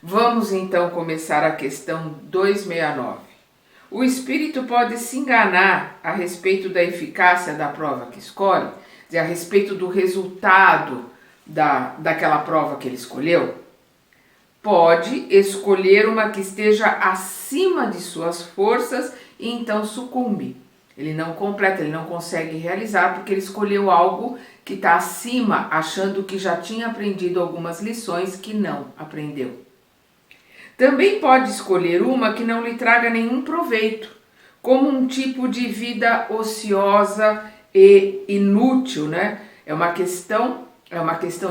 Vamos então começar a questão 269. O espírito pode se enganar a respeito da eficácia da prova que escolhe, a respeito do resultado daquela prova que ele escolheu? Pode escolher uma que esteja acima de suas forças e então sucumbe. Ele não completa, ele não consegue realizar porque ele escolheu algo que está acima, achando que já tinha aprendido algumas lições que não aprendeu. Também pode escolher uma que não lhe traga nenhum proveito, como um tipo de vida ociosa e inútil, né? É uma questão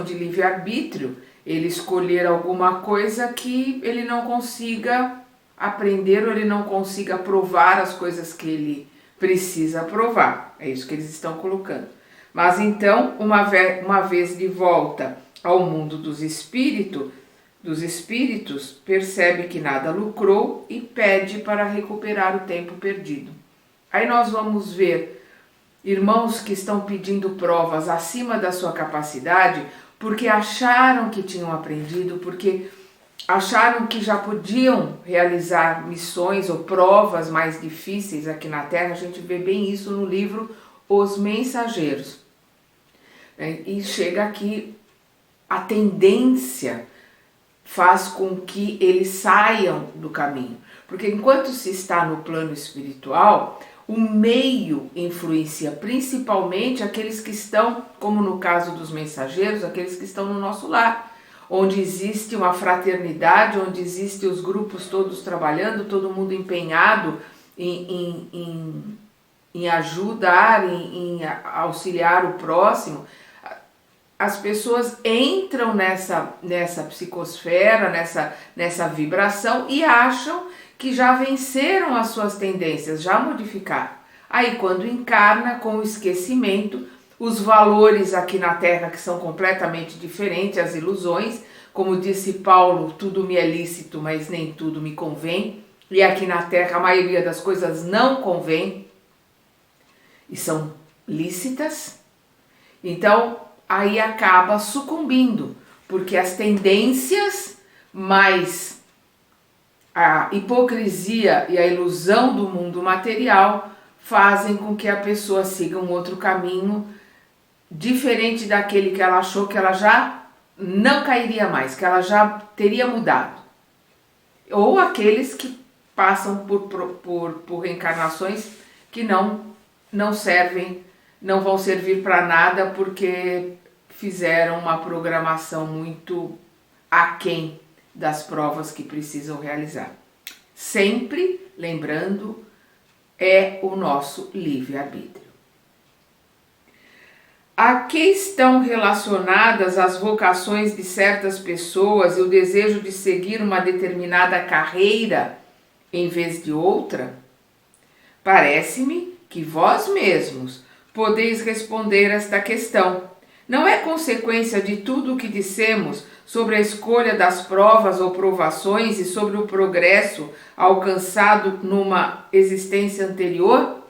de livre-arbítrio, ele escolher alguma coisa que ele não consiga aprender ou ele não consiga provar as coisas que ele precisa provar. É isso que eles estão colocando. Mas então, uma vez de volta ao mundo dos espíritos, percebe que nada lucrou e pede para recuperar o tempo perdido. Aí nós vamos ver irmãos que estão pedindo provas acima da sua capacidade porque acharam que tinham aprendido, porque acharam que já podiam realizar missões ou provas mais difíceis aqui na Terra. A gente vê bem isso no livro Os Mensageiros. E chega aqui, a tendência faz com que eles saiam do caminho. Porque enquanto se está no plano espiritual, o meio influencia principalmente aqueles que estão, como no caso dos mensageiros, aqueles que estão no nosso lar, onde existe uma fraternidade, onde existem os grupos todos trabalhando, todo mundo empenhado em ajudar, em auxiliar o próximo. As pessoas entram nessa psicosfera, nessa vibração e acham que já venceram as suas tendências, já modificaram. Aí quando encarna, com o esquecimento, os valores aqui na Terra que são completamente diferentes, as ilusões, como disse Paulo, tudo me é lícito, mas nem tudo me convém. E aqui na Terra a maioria das coisas não convém e são lícitas. Então aí acaba sucumbindo, porque as tendências mais a hipocrisia e a ilusão do mundo material fazem com que a pessoa siga um outro caminho diferente daquele que ela achou que ela já não cairia mais, que ela já teria mudado. Ou aqueles que passam por reencarnações que não servem, não vão servir para nada porque fizeram uma programação muito aquém das provas que precisam realizar. Sempre lembrando, é o nosso livre-arbítrio. A que estão relacionadas as vocações de certas pessoas e o desejo de seguir uma determinada carreira em vez de outra? Parece-me que vós mesmos podeis responder esta questão. Não é consequência de tudo o que dissemos sobre a escolha das provas ou provações e sobre o progresso alcançado numa existência anterior?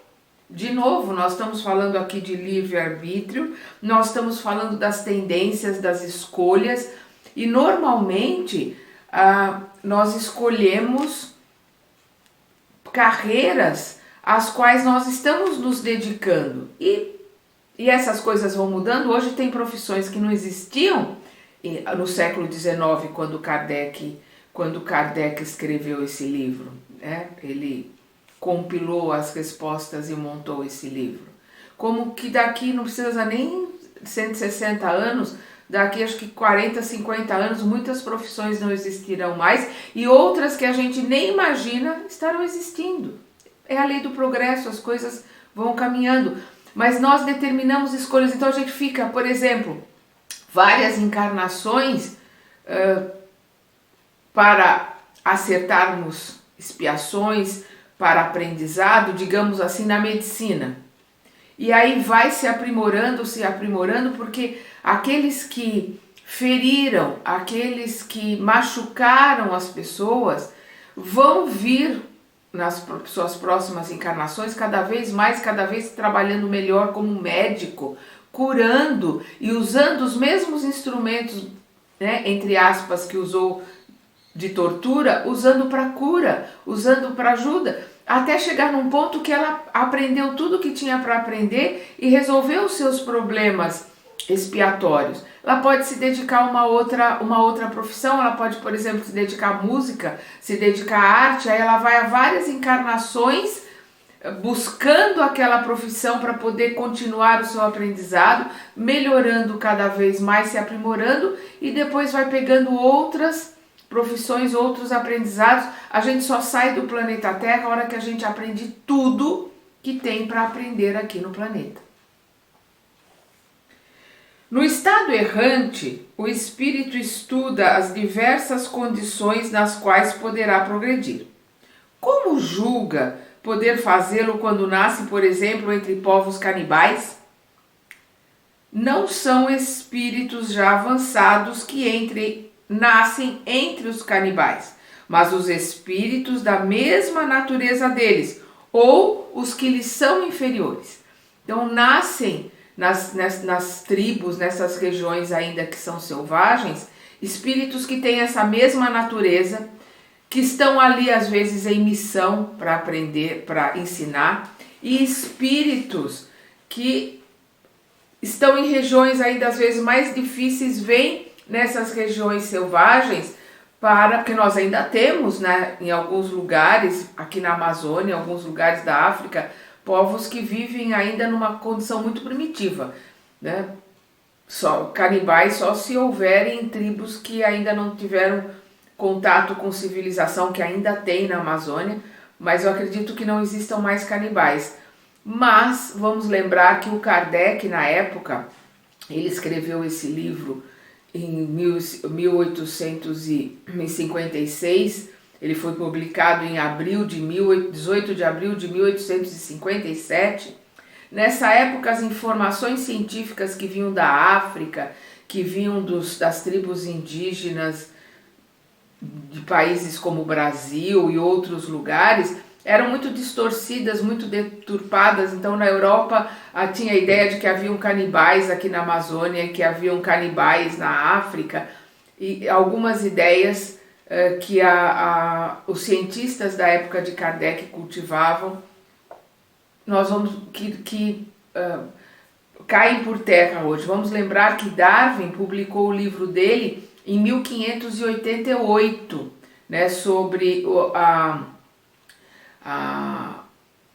De novo, nós estamos falando aqui de livre-arbítrio, nós estamos falando das tendências, das escolhas, e normalmente nós escolhemos carreiras às quais nós estamos nos dedicando. E essas coisas vão mudando. Hoje tem profissões que não existiam no século XIX, quando Kardec escreveu esse livro, né? Ele compilou as respostas e montou esse livro. Como que daqui não precisa nem 160 anos, daqui acho que 40, 50 anos, muitas profissões não existirão mais e outras que a gente nem imagina estarão existindo. É a lei do progresso, as coisas vão caminhando. Mas nós determinamos escolhas, então a gente fica, por exemplo, várias encarnações para acertarmos expiações, para aprendizado, digamos assim, na medicina. E aí vai se aprimorando, porque aqueles que feriram, aqueles que machucaram as pessoas, vão vir nas suas próximas encarnações cada vez trabalhando melhor como médico, curando e usando os mesmos instrumentos, né, entre aspas, que usou de tortura, usando para cura, usando para ajuda, até chegar num ponto que ela aprendeu tudo que tinha para aprender e resolveu os seus problemas expiatórios. Ela pode se dedicar a uma outra profissão, ela pode, por exemplo, se dedicar à música, se dedicar à arte, aí ela vai a várias encarnações buscando aquela profissão para poder continuar o seu aprendizado, melhorando cada vez mais, se aprimorando, e depois vai pegando outras profissões, outros aprendizados. A gente só sai do planeta Terra a hora que a gente aprende tudo que tem para aprender aqui no planeta. No estado errante, o espírito estuda as diversas condições nas quais poderá progredir. Como julga poder fazê-lo quando nasce, por exemplo, entre povos canibais? Não são espíritos já avançados que nascem entre os canibais, mas os espíritos da mesma natureza deles, ou os que lhes são inferiores. Então nascem nas tribos, nessas regiões ainda que são selvagens, espíritos que têm essa mesma natureza, que estão ali às vezes em missão para aprender, para ensinar, e espíritos que estão em regiões ainda às vezes mais difíceis, vêm nessas regiões selvagens, porque nós ainda temos, né, em alguns lugares, aqui na Amazônia, em alguns lugares da África, povos que vivem ainda numa condição muito primitiva, né? Canibais só se houverem tribos que ainda não tiveram contato com civilização, que ainda tem na Amazônia, mas eu acredito que não existam mais canibais. Mas vamos lembrar que o Kardec, na época, ele escreveu esse livro em 1856, ele foi publicado em 18 de abril de 1857. Nessa época, as informações científicas que vinham da África, que vinham das tribos indígenas de países como o Brasil e outros lugares, eram muito distorcidas, muito deturpadas. Então, na Europa, tinha a ideia de que haviam canibais aqui na Amazônia, que haviam canibais na África, e algumas ideias que os cientistas da época de Kardec cultivavam, caem por terra hoje. Vamos lembrar que Darwin publicou o livro dele em 1588, né, sobre a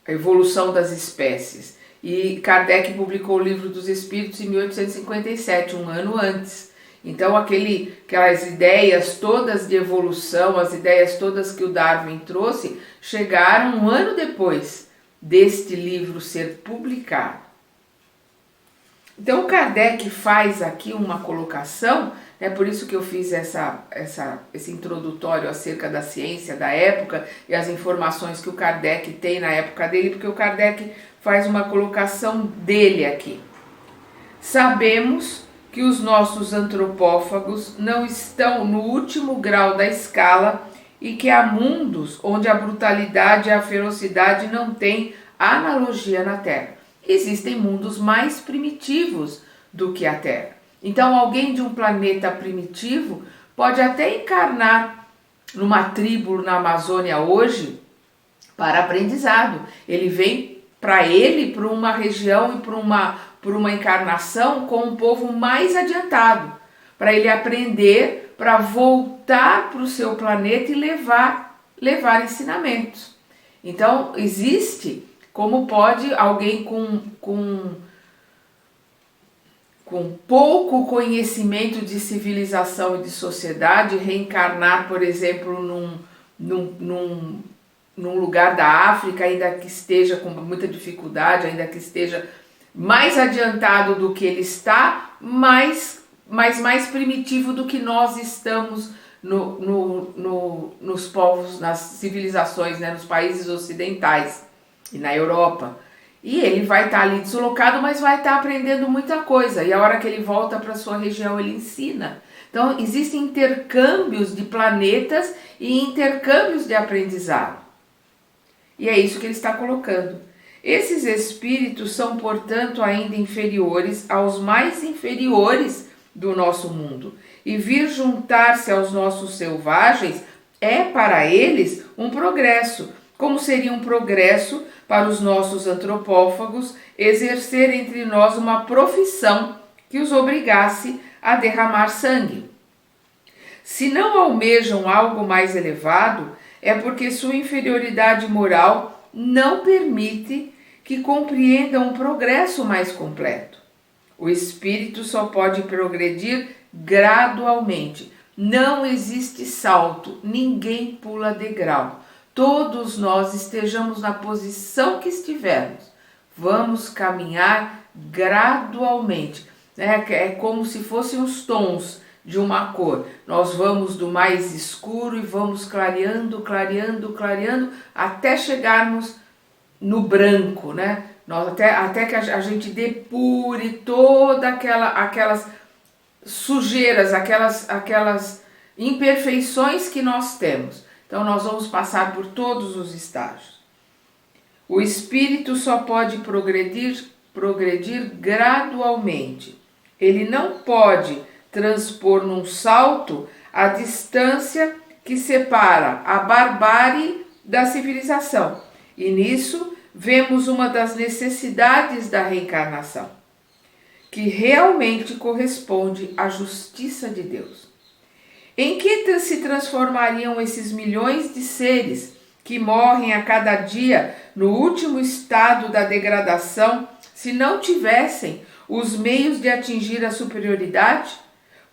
evolução das espécies. E Kardec publicou o Livro dos Espíritos em 1857, um ano antes. Então aquelas ideias todas de evolução, as ideias todas que o Darwin trouxe, chegaram um ano depois deste livro ser publicado. Então Kardec faz aqui uma colocação, é por isso que eu fiz esse introdutório acerca da ciência da época e as informações que o Kardec tem na época dele, porque o Kardec faz uma colocação dele aqui. Sabemos que os nossos antropófagos não estão no último grau da escala e que há mundos onde a brutalidade e a ferocidade não têm analogia na Terra. Existem mundos mais primitivos do que a Terra. Então, alguém de um planeta primitivo pode até encarnar numa tribo na Amazônia hoje para aprendizado. Ele vem para uma região e por uma encarnação com um povo mais adiantado, para ele aprender, para voltar para o seu planeta e levar ensinamentos. Então, existe como pode alguém com pouco conhecimento de civilização e de sociedade reencarnar, por exemplo, num lugar da África, ainda que esteja com muita dificuldade, ainda que esteja mais adiantado do que ele está, mas mais primitivo do que nós estamos nos povos, nas civilizações, né, nos países ocidentais e na Europa. E ele vai estar ali deslocado, mas vai estar aprendendo muita coisa. E a hora que ele volta para a sua região, ele ensina. Então, existem intercâmbios de planetas e intercâmbios de aprendizado. E é isso que ele está colocando. Esses espíritos são, portanto, ainda inferiores aos mais inferiores do nosso mundo. E vir juntar-se aos nossos selvagens é para eles um progresso, como seria um progresso para os nossos antropófagos exercer entre nós uma profissão que os obrigasse a derramar sangue. Se não almejam algo mais elevado, é porque sua inferioridade moral não permite que compreendam um progresso mais completo. O espírito só pode progredir gradualmente. Não existe salto, ninguém pula degrau. Todos nós, estejamos na posição que estivermos, vamos caminhar gradualmente. É como se fossem os tons de uma cor. Nós vamos do mais escuro e vamos clareando, clareando, clareando, até chegarmos no branco, né? Até que a gente depure toda aquelas sujeiras, aquelas imperfeições que nós temos. Então nós vamos passar por todos os estágios. O espírito só pode progredir gradualmente. Ele não pode transpor num salto a distância que separa a barbárie da civilização. E nisso vemos uma das necessidades da reencarnação, que realmente corresponde à justiça de Deus. Em que se transformariam esses milhões de seres que morrem a cada dia no último estado da degradação se não tivessem os meios de atingir a superioridade?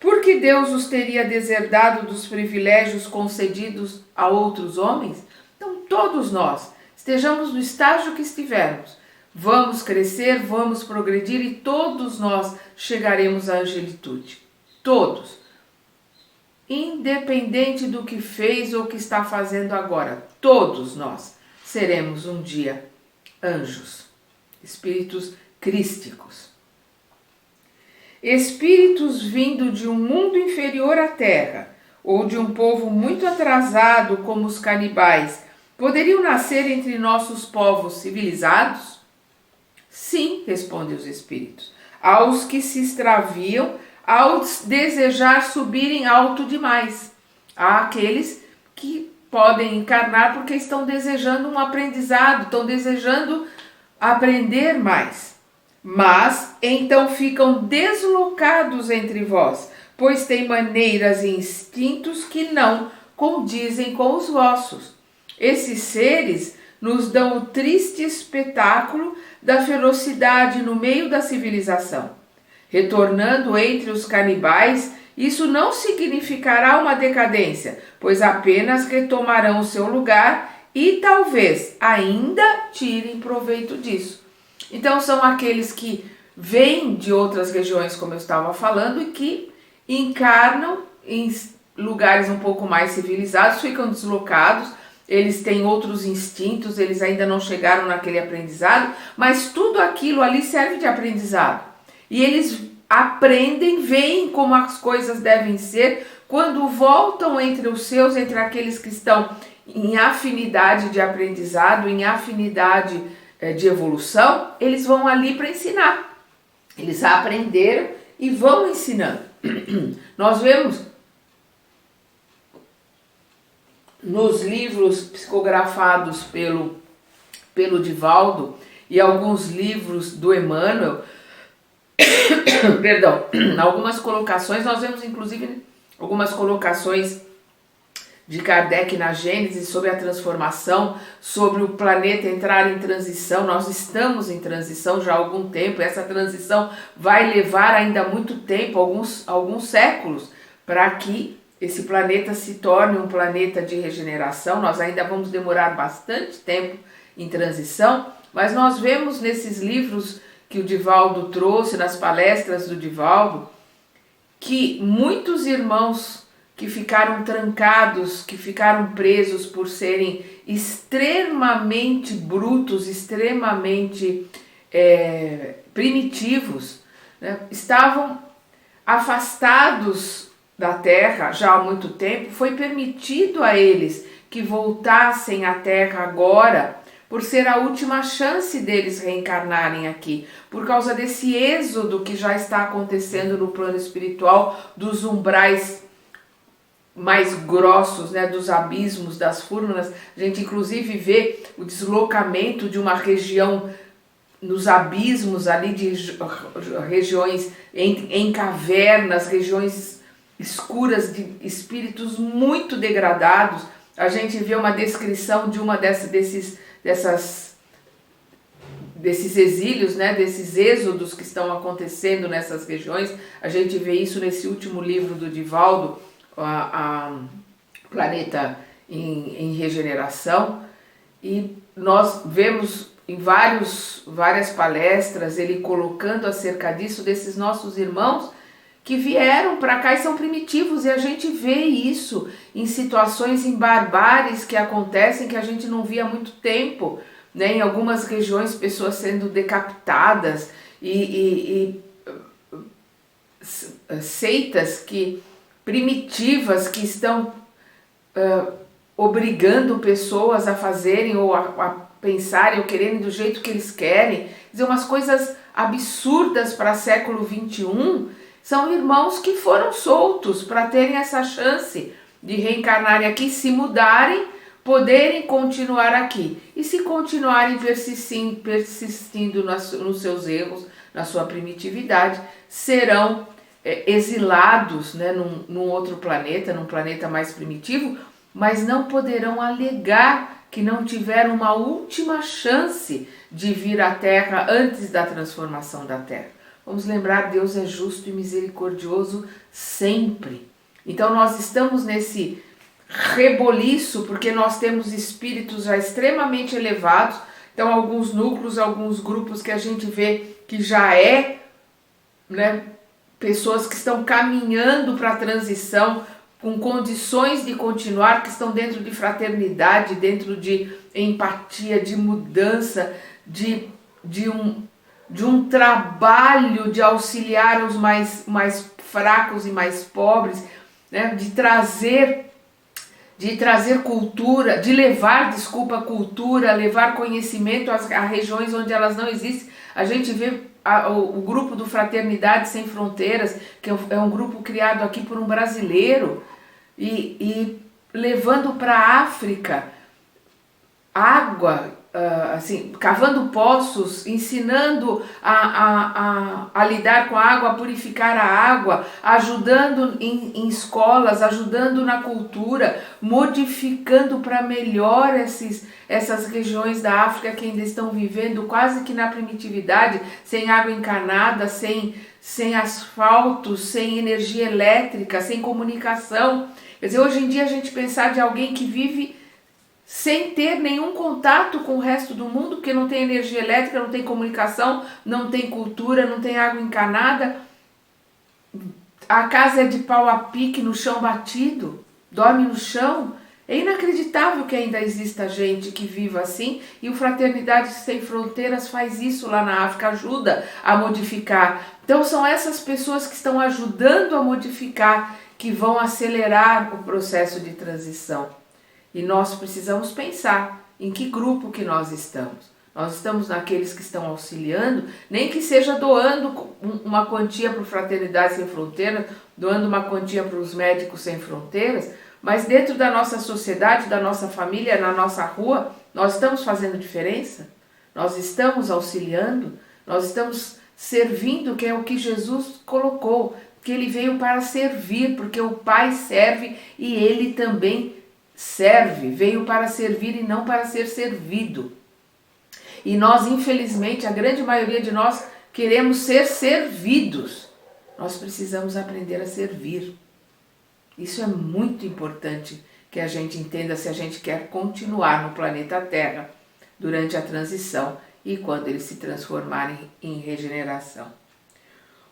Por que Deus os teria deserdado dos privilégios concedidos a outros homens? Então, todos nós, estejamos no estágio que estivermos, vamos crescer, vamos progredir e todos nós chegaremos à angelitude. Todos. Independente do que fez ou que está fazendo agora, todos nós seremos um dia anjos, espíritos crísticos. Espíritos vindo de um mundo inferior à Terra, ou de um povo muito atrasado como os canibais, poderiam nascer entre nossos povos civilizados? Sim, respondem os espíritos, aos que se extraviam ao desejar subirem alto demais. Há aqueles que podem encarnar porque estão desejando um aprendizado, estão desejando aprender mais. Mas então ficam deslocados entre vós, pois têm maneiras e instintos que não condizem com os vossos. Esses seres nos dão o triste espetáculo da ferocidade no meio da civilização. Retornando entre os canibais, isso não significará uma decadência, pois apenas retomarão o seu lugar e talvez ainda tirem proveito disso. Então são aqueles que vêm de outras regiões, como eu estava falando, e que encarnam em lugares um pouco mais civilizados, ficam deslocados, eles têm outros instintos, eles ainda não chegaram naquele aprendizado, mas tudo aquilo ali serve de aprendizado. E eles aprendem, veem como as coisas devem ser, quando voltam entre os seus, entre aqueles que estão em afinidade de aprendizado, em afinidade de evolução, eles vão ali para ensinar. Eles aprenderam e vão ensinando. Nós vemos nos livros psicografados pelo Divaldo e alguns livros do Emmanuel, perdão, algumas colocações, nós vemos inclusive algumas colocações de Kardec na Gênese sobre a transformação, sobre o planeta entrar em transição. Nós estamos em transição já há algum tempo, essa transição vai levar ainda muito tempo, alguns séculos, para que esse planeta se torne um planeta de regeneração. Nós ainda vamos demorar bastante tempo em transição, mas nós vemos nesses livros que o Divaldo trouxe, nas palestras do Divaldo, que muitos irmãos que ficaram trancados, que ficaram presos por serem extremamente brutos, extremamente primitivos, né? Estavam afastados da Terra já há muito tempo. Foi permitido a eles que voltassem à Terra agora, por ser a última chance deles reencarnarem aqui, por causa desse êxodo que já está acontecendo no plano espiritual, dos umbrais mais grossos, né, dos abismos, das furnas. A gente inclusive vê o deslocamento de uma região nos abismos ali, de regiões em cavernas, regiões escuras de espíritos muito degradados. A gente vê uma descrição de uma desses exílios, né, desses êxodos que estão acontecendo nessas regiões. A gente vê isso nesse último livro do Divaldo, a Planeta em Regeneração, e nós vemos em várias palestras ele colocando acerca disso, desses nossos irmãos que vieram para cá e são primitivos, e a gente vê isso em situações, em barbáries que acontecem que a gente não via há muito tempo, né? Em algumas regiões, pessoas sendo decapitadas e seitas primitivas que estão obrigando pessoas a fazerem ou a pensarem ou quererem do jeito que eles querem. Quer dizer, umas coisas absurdas para século XXI. São irmãos que foram soltos para terem essa chance de reencarnarem aqui, se mudarem, poderem continuar aqui. E se continuarem persistindo nos seus erros, na sua primitividade, serão exilados, né, num outro planeta, num planeta mais primitivo, mas não poderão alegar que não tiveram uma última chance de vir à Terra antes da transformação da Terra. Vamos lembrar, Deus é justo e misericordioso sempre. Então nós estamos nesse reboliço porque nós temos espíritos já extremamente elevados. Então alguns núcleos, alguns grupos que a gente vê que já né, pessoas que estão caminhando para a transição, com condições de continuar, que estão dentro de fraternidade, dentro de empatia, de mudança, de um trabalho de auxiliar os mais fracos e mais pobres, né? de trazer cultura, de levar, cultura, levar conhecimento a regiões onde elas não existem. A gente vê o grupo do Fraternidade Sem Fronteiras, que é um grupo criado aqui por um brasileiro, e levando para a África água, assim, cavando poços, ensinando a lidar com a água, a purificar a água, ajudando em escolas, ajudando na cultura, modificando para melhor essas regiões da África que ainda estão vivendo quase que na primitividade, sem água encanada, sem asfalto, sem energia elétrica, sem comunicação. Quer dizer, hoje em dia a gente pensar de alguém que vive sem ter nenhum contato com o resto do mundo, porque não tem energia elétrica, não tem comunicação, não tem cultura, não tem água encanada, a casa é de pau a pique, no chão batido, dorme no chão. É inacreditável que ainda exista gente que viva assim, e o Fraternidade Sem Fronteiras faz isso lá na África, ajuda a modificar. Então são essas pessoas que estão ajudando a modificar, que vão acelerar o processo de transição. E nós precisamos pensar em que grupo que nós estamos. Nós estamos naqueles que estão auxiliando, nem que seja doando uma quantia para o Fraternidade Sem Fronteiras, doando uma quantia para os Médicos Sem Fronteiras, mas dentro da nossa sociedade, da nossa família, na nossa rua, nós estamos fazendo diferença? Nós estamos auxiliando? Nós estamos servindo, que é o que Jesus colocou, que ele veio para servir, porque o Pai serve e ele também serve, veio para servir e não para ser servido. E nós, infelizmente, a grande maioria de nós queremos ser servidos. Nós precisamos aprender a servir. Isso é muito importante que a gente entenda se a gente quer continuar no planeta Terra durante a transição e quando eles se transformarem em regeneração.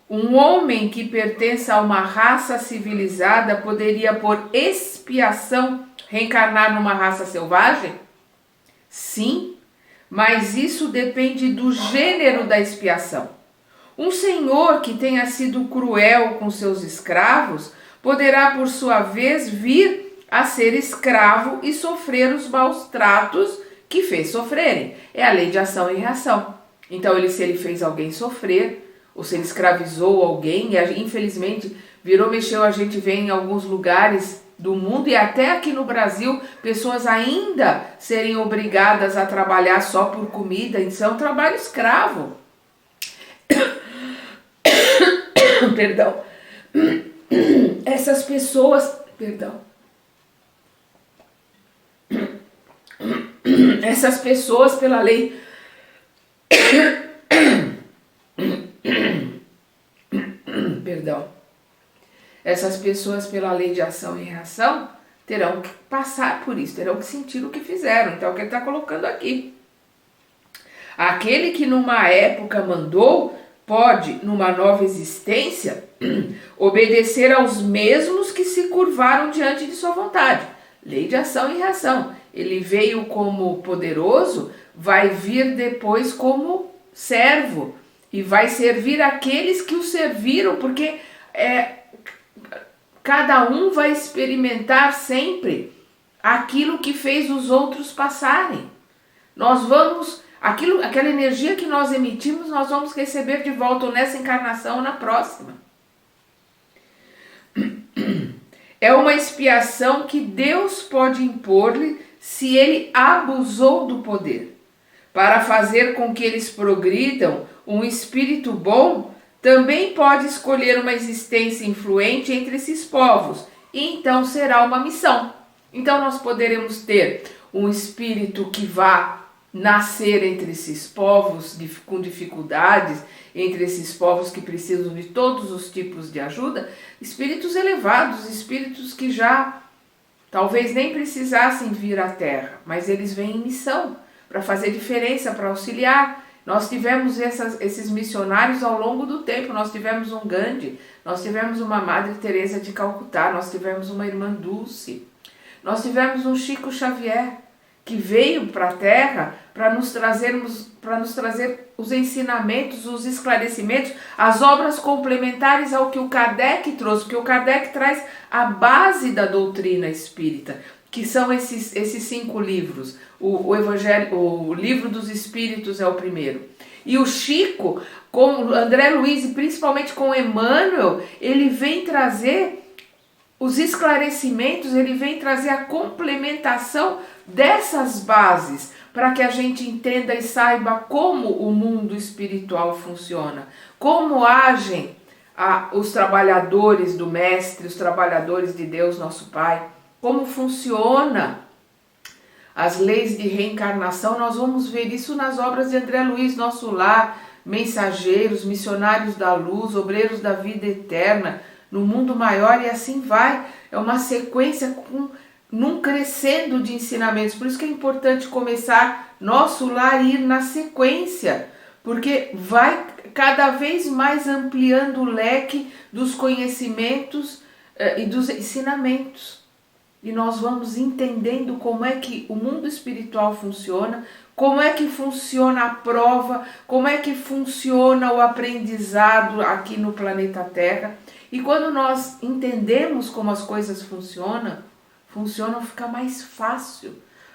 Um homem que pertence a uma raça civilizada poderia, por expiação, reencarnar numa raça selvagem? Sim, mas isso depende do gênero da expiação. Um senhor que tenha sido cruel com seus escravos poderá, por sua vez, vir a ser escravo e sofrer os maus tratos que fez sofrerem. É a lei de ação e reação. Então, se ele fez alguém sofrer, ou se ele escravizou alguém, e infelizmente, mexeu, a gente vê em alguns lugares do mundo, e até aqui no Brasil, pessoas ainda serem obrigadas a trabalhar só por comida. Isso é um trabalho escravo. Perdão. Essas pessoas, essas pessoas pela lei essas pessoas pela lei de ação e reação terão que passar por isso, terão que sentir o que fizeram. Então, é o que ele está colocando aqui. Aquele que numa época mandou, pode, numa nova existência, obedecer aos mesmos que se curvaram diante de sua vontade. Lei de ação e reação. Ele veio como poderoso, vai vir depois como servo e vai servir aqueles que o serviram, porque cada um vai experimentar sempre aquilo que fez os outros passarem. Nós vamos, aquela energia que nós emitimos, nós vamos receber de volta, ou nessa encarnação ou na próxima. É uma expiação que Deus pode impor-lhe se ele abusou do poder. Para fazer com que eles progridam, um espírito bom também pode escolher uma existência influente entre esses povos, e então será uma missão. Então nós poderemos ter um espírito que vá nascer entre esses povos com dificuldades, entre esses povos que precisam de todos os tipos de ajuda, espíritos elevados, espíritos que já talvez nem precisassem vir à Terra, mas eles vêm em missão para fazer diferença, para auxiliar. Nós tivemos esses missionários ao longo do tempo. Nós tivemos um Gandhi, nós tivemos uma Madre Teresa de Calcutá, nós tivemos uma Irmã Dulce, nós tivemos um Chico Xavier, que veio para a Terra para nos trazer os ensinamentos, os esclarecimentos, as obras complementares ao que o Kardec trouxe, porque o Kardec traz a base da doutrina espírita, que são esses 5 livros. O Evangelho, o Livro dos Espíritos é o primeiro. E o Chico, com André Luiz e principalmente com Emmanuel, ele vem trazer os esclarecimentos, ele vem trazer a complementação dessas bases, para que a gente entenda e saiba como o mundo espiritual funciona, como agem os trabalhadores do Mestre, os trabalhadores de Deus, nosso Pai, como funciona as leis de reencarnação. Nós vamos ver isso nas obras de André Luiz, Nosso Lar, Mensageiros, Missionários da Luz, Obreiros da Vida Eterna, No Mundo Maior, e assim vai. É uma sequência num crescendo de ensinamentos. Por isso que é importante começar Nosso Lar e ir na sequência, porque vai cada vez mais ampliando o leque dos conhecimentos e dos ensinamentos. E nós vamos entendendo como é que o mundo espiritual funciona, como é que funciona a prova, como é que funciona o aprendizado aqui no planeta Terra. E quando nós entendemos como as coisas funcionam, fica mais fácil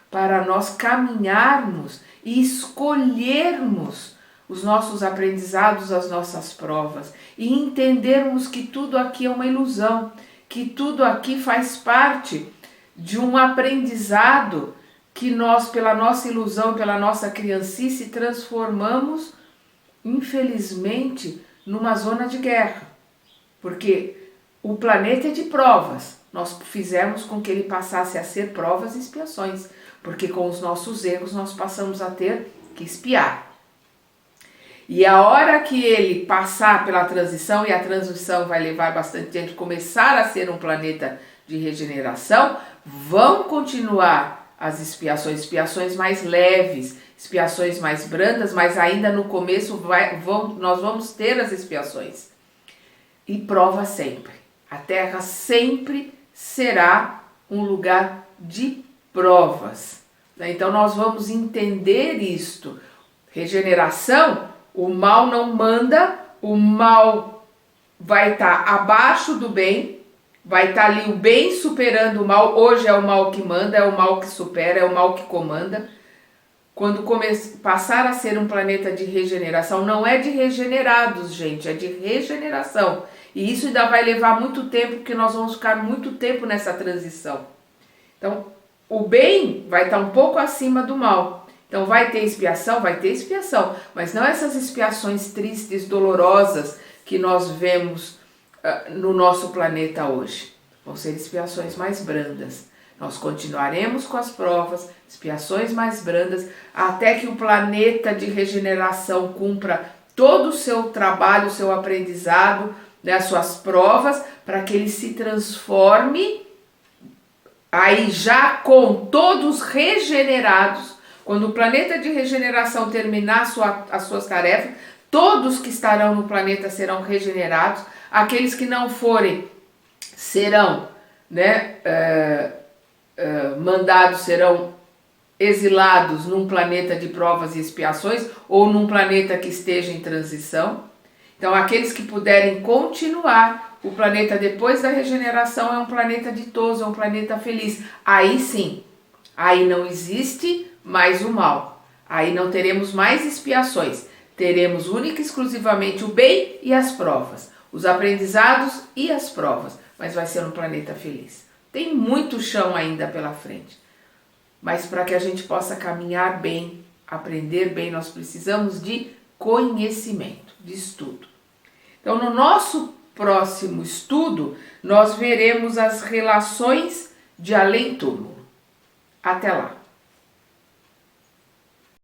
para nós caminharmos e escolhermos os nossos aprendizados, as nossas provas, e entendermos que tudo aqui é uma ilusão, que tudo aqui faz parte de um aprendizado que nós, pela nossa ilusão, pela nossa criancice, transformamos, infelizmente, numa zona de guerra. Porque o planeta é de provas. Nós fizemos com que ele passasse a ser provas e expiações, porque com os nossos erros nós passamos a ter que expiar. E a hora que ele passar pela transição, e a transição vai levar bastante tempo, começar a ser um planeta de regeneração, vão continuar as expiações mais leves, expiações mais brandas, mas ainda no começo nós vamos ter as expiações. E prova sempre. A Terra sempre será um lugar de provas. Então nós vamos entender isto. Regeneração, o mal não manda, o mal vai estar abaixo do bem, vai estar ali o bem superando o mal. Hoje é o mal que manda, é o mal que supera, é o mal que comanda. Quando passar a ser um planeta de regeneração, não é de regenerados, gente, é de regeneração. E isso ainda vai levar muito tempo, porque nós vamos ficar muito tempo nessa transição. Então, o bem vai estar um pouco acima do mal. Então, vai ter expiação, mas não essas expiações tristes, dolorosas que nós vemos no nosso planeta hoje. Vão ser expiações mais brandas. Nós continuaremos com as provas, expiações mais brandas, até que o planeta de regeneração cumpra todo o seu trabalho, o seu aprendizado, né, as suas provas, para que ele se transforme, aí já com todos regenerados. Quando o planeta de regeneração terminar as suas tarefas, todos que estarão no planeta serão regenerados, aqueles que não forem serão, né, mandados, serão exilados num planeta de provas e expiações ou num planeta que esteja em transição. Então, aqueles que puderem continuar, o planeta depois da regeneração é um planeta ditoso, é um planeta feliz. Aí sim, aí não existe mais o mal. Aí não teremos mais expiações. Teremos única e exclusivamente o bem e as provas, os aprendizados e as provas, mas vai ser um planeta feliz. Tem muito chão ainda pela frente, mas para que a gente possa caminhar bem, aprender bem, nós precisamos de conhecimento, de estudo. Então, no nosso próximo estudo, nós veremos as relações de além-túmulo. Até lá!